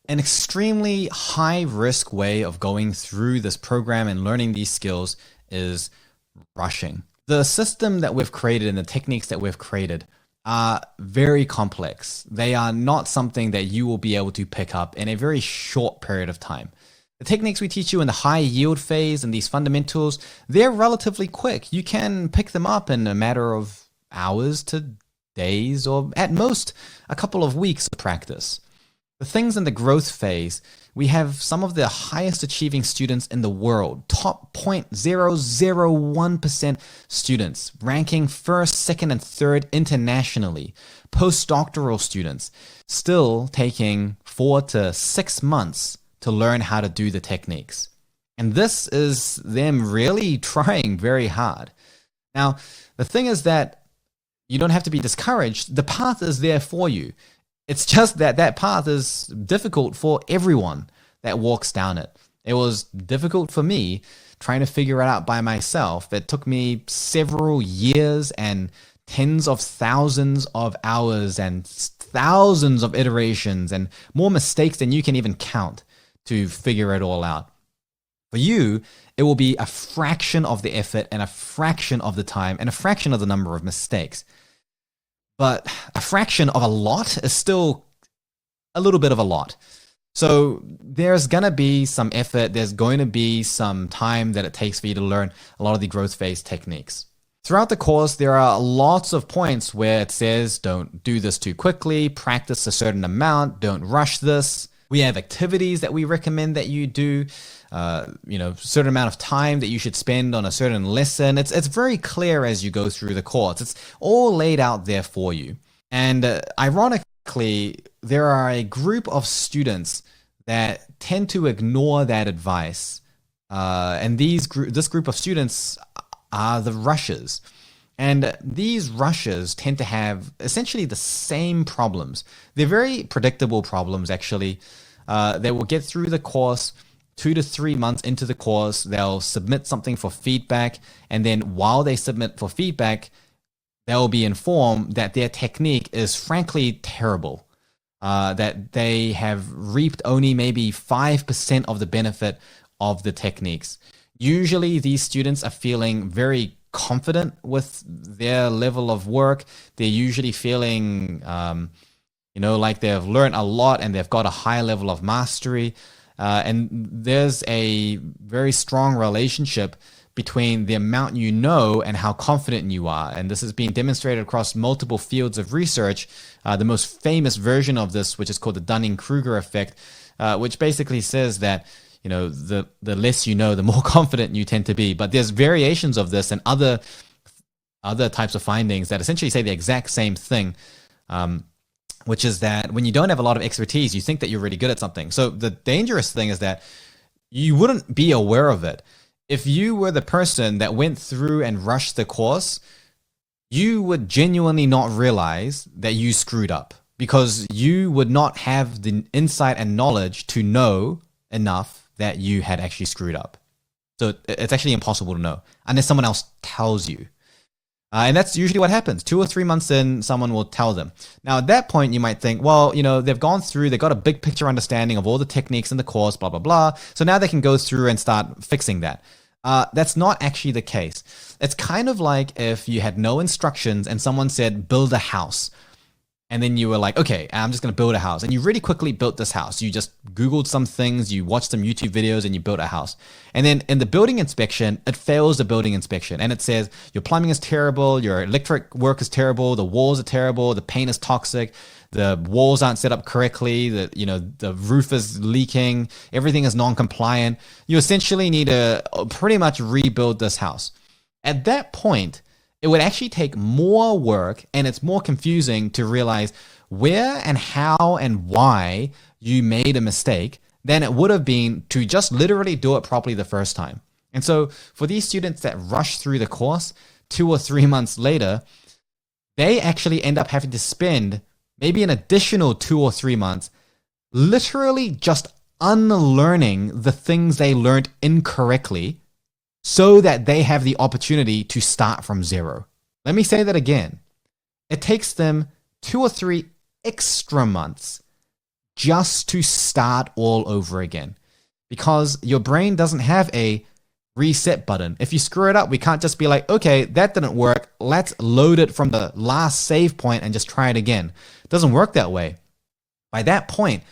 An extremely high risk way of going through this program and learning these skills is rushing. The system that we've created and the techniques that we've created are very complex. They are not something that you will be able to pick up in a very short period of time. The techniques we teach you in the high yield phase and these fundamentals, they're relatively quick. You can pick them up in a matter of hours to days, or at most a couple of weeks of practice. The things in the growth phase, we have some of the highest achieving students in the world, top 0.001% students, ranking first, second, and third internationally. Postdoctoral students, still taking 4 to 6 months to learn how to do the techniques. And this is them really trying very hard. Now, the thing is that you don't have to be discouraged. The path is there for you. It's just that that path is difficult for everyone that walks down it. It was difficult for me trying to figure it out by myself. It took me several years and tens of thousands of hours and thousands of iterations and more mistakes than you can even count to figure it all out. For you, it will be a fraction of the effort and a fraction of the time and a fraction of the number of mistakes. But a fraction of a lot is still a little bit of a lot. So there's going to be some effort. There's going to be some time that it takes for you to learn a lot of the growth phase techniques. Throughout the course, there are lots of points where it says, don't do this too quickly, practice a certain amount, don't rush this. We have activities that we recommend that you do, certain amount of time that you should spend on a certain lesson. It's very clear as you go through the course. It's all laid out there for you. And ironically, there are a group of students that tend to ignore that advice. And this group of students are the rushers. And these rushers tend to have essentially the same problems. They're very predictable problems, actually. They will get through the course 2 to 3 months into the course. They'll submit something for feedback. And then while they submit for feedback, they'll be informed that their technique is frankly terrible. That they have reaped only maybe 5% of the benefit of the techniques. Usually these students are feeling very confident with their level of work. They're usually feeling, like they've learned a lot and they've got a high level of mastery. And there's a very strong relationship between the amount you know and how confident you are. And this has been demonstrated across multiple fields of research. The most famous version of this, which is called the Dunning-Kruger effect, which basically says that the less you know, the more confident you tend to be. But there's variations of this and other types of findings that essentially say the exact same thing, which is that when you don't have a lot of expertise, you think that you're really good at something. So the dangerous thing is that you wouldn't be aware of it. If you were the person that went through and rushed the course, you would genuinely not realize that you screwed up because you would not have the insight and knowledge to know enough that you had actually screwed up. So it's actually impossible to know unless someone else tells you. And that's usually what happens. 2 or 3 months in, someone will tell them. Now, at that point, you might think, well, they've gone through, they've got a big picture understanding of all the techniques in the course, blah, blah, blah. So now they can go through and start fixing that. That's not actually the case. It's kind of like if you had no instructions and someone said, build a house. And then you were like, okay, I'm just going to build a house. And you really quickly built this house. You just Googled some things, you watched some YouTube videos, and you built a house. And then in the building inspection, it fails the building inspection. And it says, your plumbing is terrible, your electric work is terrible, the walls are terrible, the paint is toxic, the walls aren't set up correctly, the roof is leaking, everything is non-compliant. You essentially need to pretty much rebuild this house. At that point, it would actually take more work and it's more confusing to realize where and how and why you made a mistake than it would have been to just literally do it properly the first time. And so for these students that rush through the course 2 or 3 months later, they actually end up having to spend maybe an additional 2 or 3 months literally just unlearning the things they learned incorrectly so that they have the opportunity to start from zero. Let me say that again. It takes them 2 or 3 extra months just to start all over again. Because your brain doesn't have a reset button. If you screw it up, we can't just be like, okay, that didn't work. Let's load it from the last save point and just try it again. It doesn't work that way. By that point,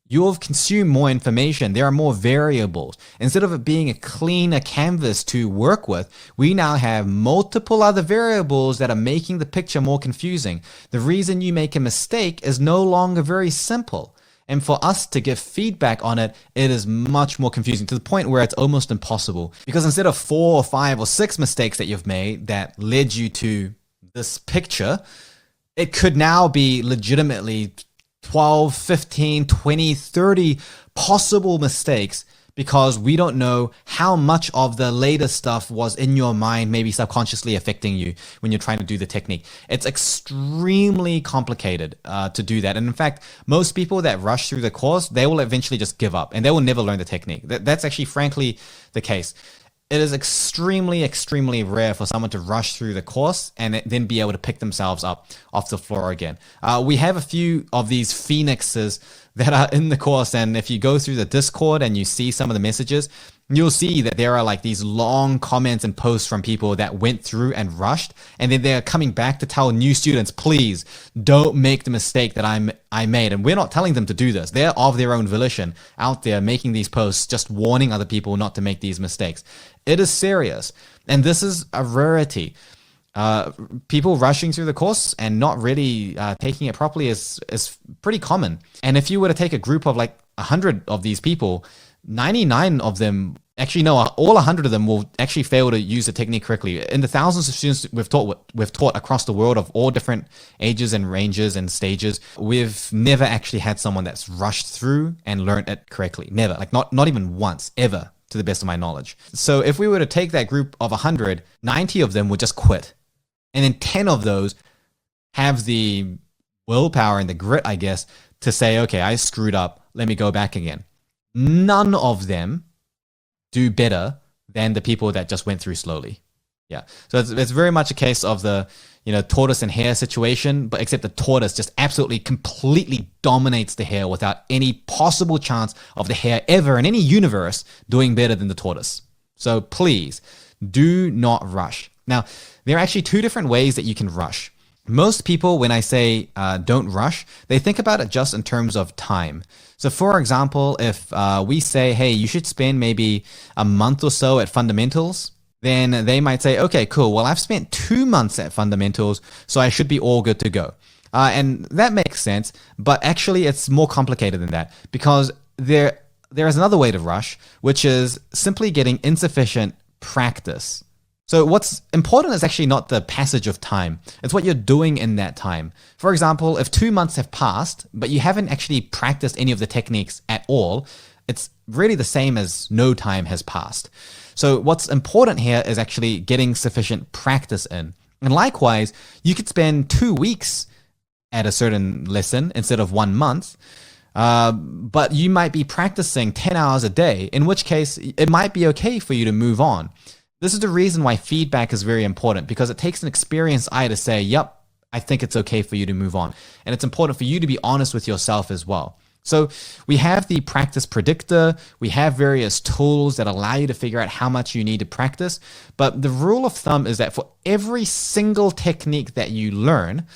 you'll have consumed more information. There are more variables. Instead of it being a cleaner canvas to work with, we now have multiple other variables that are making the picture more confusing. The reason you make a mistake is no longer very simple. And for us to give feedback on it, it is much more confusing to the point where it's almost impossible. Because instead of 4 or 5 or 6 mistakes that you've made that led you to this picture, it could now be legitimately 12, 15, 20, 30 possible mistakes because we don't know how much of the later stuff was in your mind, maybe subconsciously affecting you when you're trying to do the technique. It's extremely complicated to do that. And in fact, most people that rush through the course, they will eventually just give up and they will never learn the technique. That's actually, frankly, the case. It is extremely, extremely rare for someone to rush through the course and then be able to pick themselves up off the floor again. We have a few of these phoenixes that are in the course, and if you go through the Discord and you see some of the messages, you'll see that there are like these long comments and posts from people that went through and rushed, and then they're coming back to tell new students, please don't make the mistake that I made. And we're not telling them to do this. They're of their own volition out there making these posts, just warning other people not to make these mistakes. It is serious, and this is a rarity. People rushing through the course and not really taking it properly is pretty common. And if you were to take a group of like 100 of these people, 99 of them, actually no, all 100 of them will actually fail to use the technique correctly. In the thousands of students we've taught across the world of all different ages and ranges and stages, we've never actually had someone that's rushed through and learned it correctly. Never, like not even once, ever, to the best of my knowledge. So if we were to take that group of 100, 90 of them would just quit. And then 10 of those have the willpower and the grit, I guess, to say, okay, I screwed up. Let me go back again. None of them do better than the people that just went through slowly. Yeah. So it's very much a case of the, tortoise and hare situation, but except the tortoise just absolutely completely dominates the hare without any possible chance of the hare ever in any universe doing better than the tortoise. So please do not rush. Now, there are actually 2 different ways that you can rush. Most people, when I say don't rush, they think about it just in terms of time. So for example, if we say, hey, you should spend maybe a month or so at fundamentals, then they might say, okay, cool. Well, I've spent 2 months at fundamentals, so I should be all good to go. And that makes sense, but actually it's more complicated than that because there is another way to rush, which is simply getting insufficient practice. So what's important is actually not the passage of time. It's what you're doing in that time. For example, if 2 months have passed, but you haven't actually practiced any of the techniques at all, it's really the same as no time has passed. So what's important here is actually getting sufficient practice in. And likewise, you could spend 2 weeks at a certain lesson instead of 1 month, but you might be practicing 10 hours a day, in which case it might be okay for you to move on. This is the reason why feedback is very important, because it takes an experienced eye to say, yep, I think it's okay for you to move on. And it's important for you to be honest with yourself as well. So we have the practice predictor. We have various tools that allow you to figure out how much you need to practice. But the rule of thumb is that for every single technique that you learn,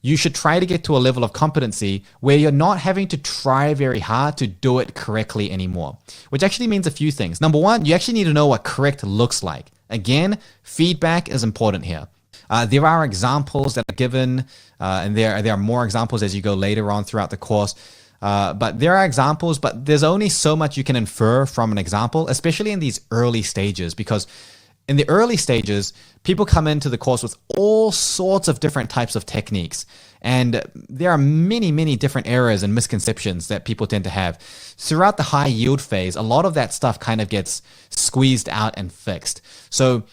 you should try to get to a level of competency where you're not having to try very hard to do it correctly anymore, which actually means a few things. Number one, you actually need to know what correct looks like. Again, feedback is important here. There are examples that are given, and there are more examples as you go later on throughout the course. But there are examples, but there's only so much you can infer from an example, especially in these early stages, because in the early stages, people come into the course with all sorts of different types of techniques. And there are many, many different errors and misconceptions that people tend to have. Throughout the high yield phase, a lot of that stuff kind of gets squeezed out and fixed. So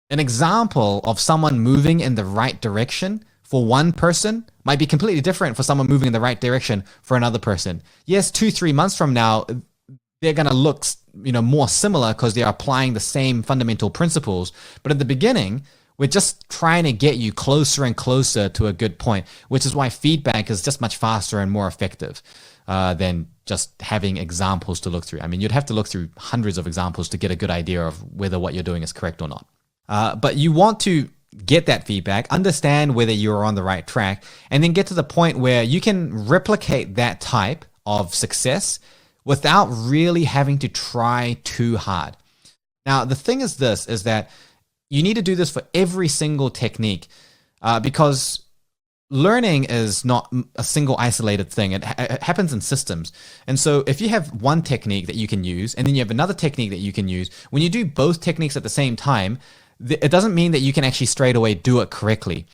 an example of someone moving in the right direction for one person might be completely different for someone moving in the right direction for another person. Yes, 2-3 months from now, they're going to look, more similar because they're applying the same fundamental principles. But at the beginning, we're just trying to get you closer and closer to a good point, which is why feedback is just much faster and more effective. than just having examples to look through. I mean, you'd have to look through hundreds of examples to get a good idea of whether what you're doing is correct or not. But you want to get that feedback, understand whether you're on the right track, and then get to the point where you can replicate that type of success without really having to try too hard. Now, the thing is this, is that you need to do this for every single technique because learning is not a single isolated thing. It happens in systems. And so if you have one technique that you can use, and then you have another technique that you can use, when you do both techniques at the same time, it doesn't mean that you can actually straight away do it correctly.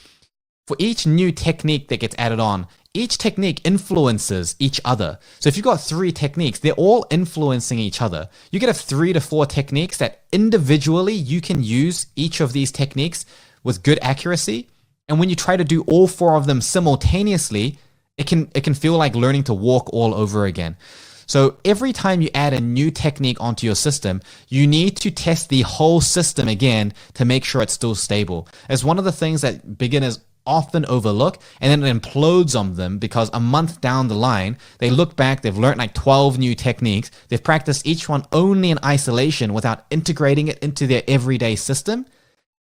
For each new technique that gets added on, each technique influences each other. So if you've got 3 techniques, they're all influencing each other. You could have 3 to 4 techniques that individually you can use each of these techniques with good accuracy. And when you try to do all 4 of them simultaneously, it can feel like learning to walk all over again. So every time you add a new technique onto your system, you need to test the whole system again to make sure it's still stable. It's one of the things that beginners often overlook, and then it implodes on them because a month down the line, they look back, they've learned like 12 new techniques, they've practiced each one only in isolation without integrating it into their everyday system.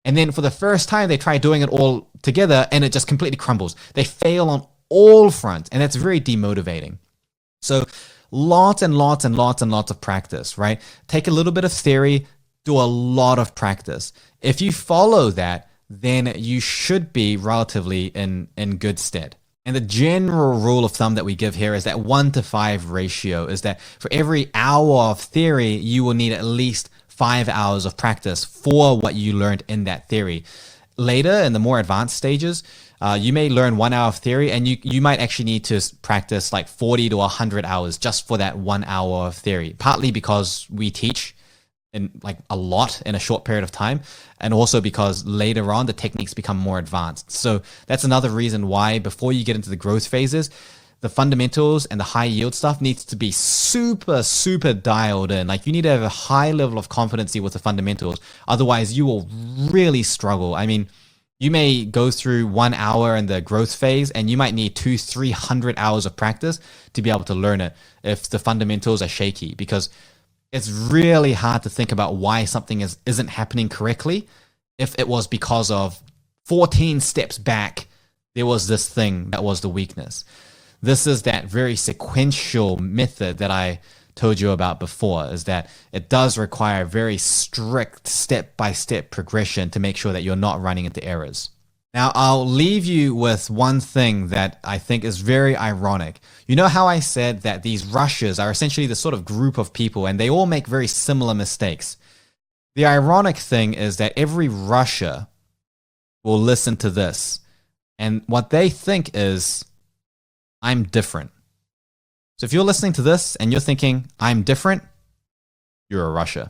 And then for the first time, they try doing it all together and it just completely crumbles. They fail on all fronts, and that's very demotivating. So lots and lots and lots and lots of practice, right? Take a little bit of theory, do a lot of practice. If you follow that, then you should be relatively in good stead. And the general rule of thumb that we give here is that 1-to-5 ratio, is that for every hour of theory, you will need at least 5 hours of practice for what you learned in that theory. Later, in the more advanced stages, you may learn 1 hour of theory, and you might actually need to practice like 40 to 100 hours just for that 1 hour of theory, partly because we teach in like a lot in a short period of time, and also because later on the techniques become more advanced. So that's another reason why before you get into the growth phases, the fundamentals and the high yield stuff needs to be super, super dialed in. Like you need to have a high level of competency with the fundamentals. Otherwise you will really struggle. I mean, you may go through 1 hour in the growth phase and you might need 200-300 hours of practice to be able to learn it if the fundamentals are shaky, because it's really hard to think about why something isn't happening correctly if it was because of 14 steps back, there was this thing that was the weakness. This is that very sequential method that I told you about before, is that it does require very strict step-by-step progression to make sure that you're not running into errors. Now, I'll leave you with one thing that I think is very ironic. You know how I said that these rushers are essentially the sort of group of people and they all make very similar mistakes? The ironic thing is that every rusher will listen to this, and what they think is, I'm different. So if you're listening to this and you're thinking, I'm different, you're a rusher.